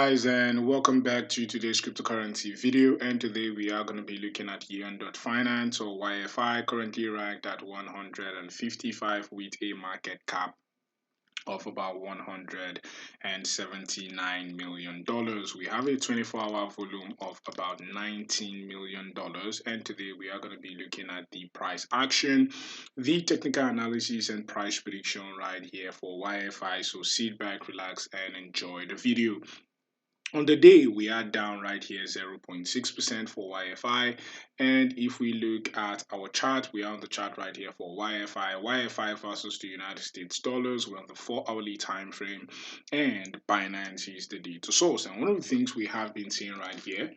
Guys, and welcome back to today's cryptocurrency video. And today we are going to be looking at YEARN.finance or YFI, currently ranked at 155 with a market cap of about $179 million. We have a 24-hour volume of about $19 million. And today we are going to be looking at the price action, the technical analysis and price prediction right here for YFI. So sit back, relax, and enjoy the video. On the day, we are down right here 0.6% for YFI. And if we look at our chart, we are on the chart right here for YFI. YFI versus the United States dollars. We're on the 4-hourly time frame. And Binance is the data source. And one of the things we have been seeing right here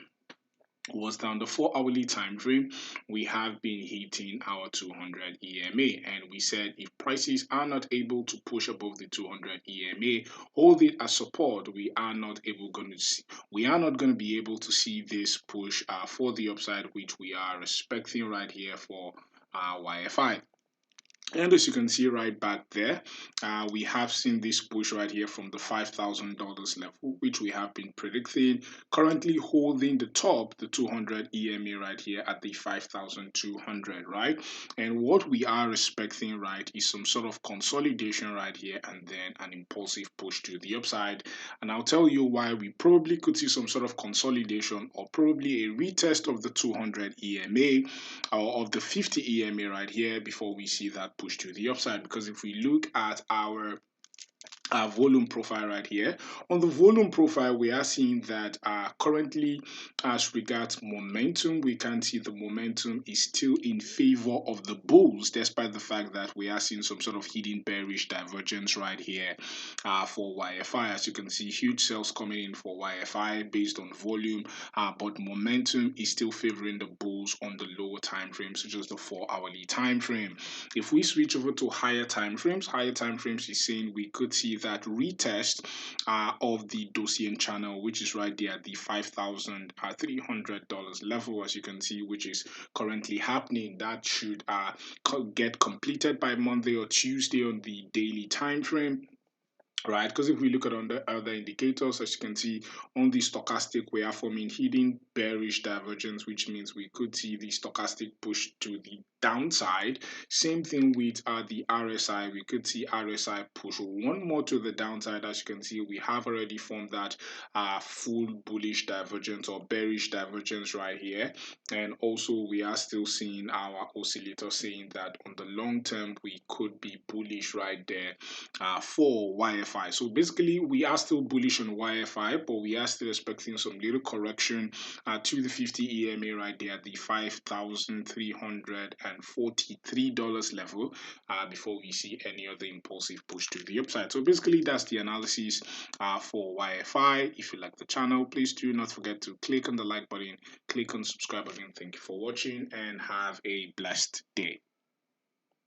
was down the 4-hourly time frame, we have been hitting our 200 EMA, and we said if prices are not able to push above the 200 EMA, hold it as support, we are not going to be able to see this push for the upside, which we are expecting right here for YFI. And as you can see right back there, we have seen this push right here from the $5,000 level, which we have been predicting, currently holding the top, the 200 EMA right here at the 5,200, right? And what we are expecting, right, is some sort of consolidation right here and then an impulsive push to the upside. And I'll tell you why we probably could see some sort of consolidation or probably a retest of the 200 EMA or of the 50 EMA right here before we see that push to the upside. Because if we look at our volume profile right here, on the volume profile we are seeing that currently, as regards momentum, we can see the momentum is still in favor of the bulls, despite the fact that we are seeing some sort of hidden bearish divergence right here for YFI. As you can see, huge sales coming in for YFI based on volume, but momentum is still favoring the bulls on the lower time frame, such as the 4-hourly time frame. If we switch over to higher time frames is saying we could see that retest of the dossier channel, which is right there at the $5,300 level, as you can see, which is currently happening. That should get completed by Monday or Tuesday on the daily time frame. Right, because if we look at on the other indicators, as you can see on the stochastic, we are forming hidden bearish divergence, which means we could see the stochastic push to the downside. Same thing with the RSI. We could see RSI push one more to the downside. As you can see, we have already formed that full bullish divergence or bearish divergence right here. And also we are still seeing our oscillator saying that on the long term we could be bullish right there for YFI. So basically we are still bullish on YFI, but we are still expecting some little correction to the 50 EMA right there at the $5,343 level before we see any other impulsive push to the upside. So basically that's the analysis for YFI. If you like the channel, please do not forget to click on the like button, click on subscribe button. Thank you for watching and have a blessed day.